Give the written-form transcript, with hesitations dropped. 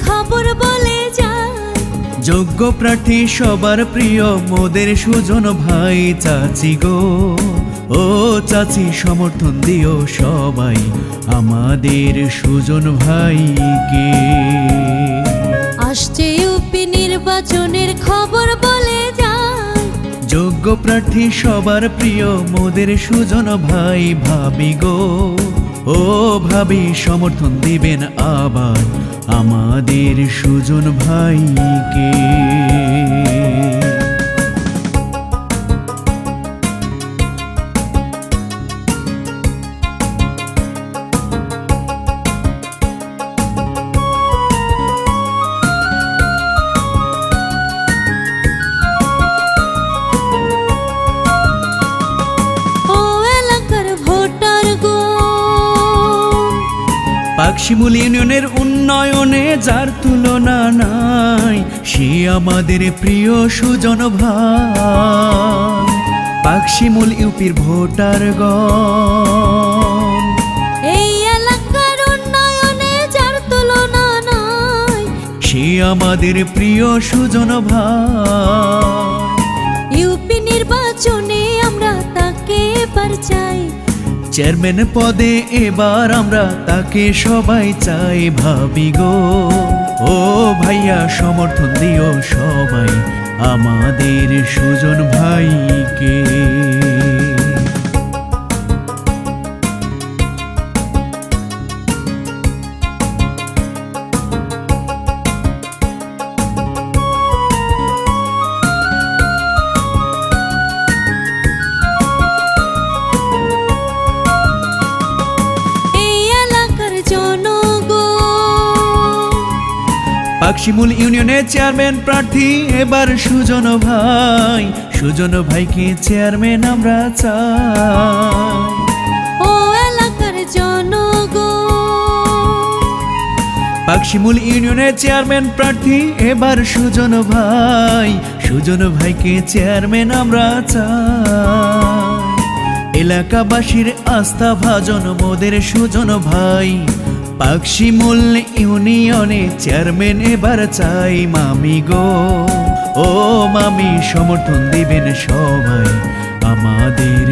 খবর বলে যায়। যোগ্য প্রার্থী সবার প্রিয় মোদের সুজন ভাই চাচি গো, ও চাচি সমর্থন দিও সবাই আমাদের সুজন ভাইকে। আসছে ইউপি নির্বাচনের খবর বলে যায়। যোগ্য প্রার্থী সবার প্রিয় মোদের সুজন ভাই ভাবি গো, ও ভাবি সমর্থন দিবেন আবার আমাদের সুজন ভাইকে। পাকশিমুল ইউনিয়নের উন্নয়নে যার তুলনা নাই, সে আমাদের প্রিয় সুজন ভাই। পাকশিমুল ইউপির ভোটারগণ, এই এলাকার উন্নয়নে যার তুলনা নাই, সে আমাদের প্রিয় সুজন ভাই। ইউপি নির্বাচনে আমরা তাকে এবার চাই। চেয়ারম্যান পদে এবার আমরা তাকে সবাই চাই ভাবি গো, ও ভাইয়া সমর্থন দিও সবাই আমাদের সুজন ভাইকে। পাকশিমুল ইউনিয়নের চেয়ারম্যান প্রার্থী এবার সুজন ভাই, সুজন ভাইকে চেয়ারম্যান আমরা চাই। ও এলাকার জনগণ, পাকশিমুল ইউনিয়নের চেয়ারম্যান প্রার্থী এবার সুজন ভাই, সুজন ভাইকে চেয়ারম্যান আমরা চাই। এলাকাবাসীর আস্থা ভাজন মোদের সুজন ভাই, পাকশিমুল ইউনিয়নে চেয়ারম্যান এবার চাই মামি গো, ও মামি সমর্থন দিবেন সবাই আমাদের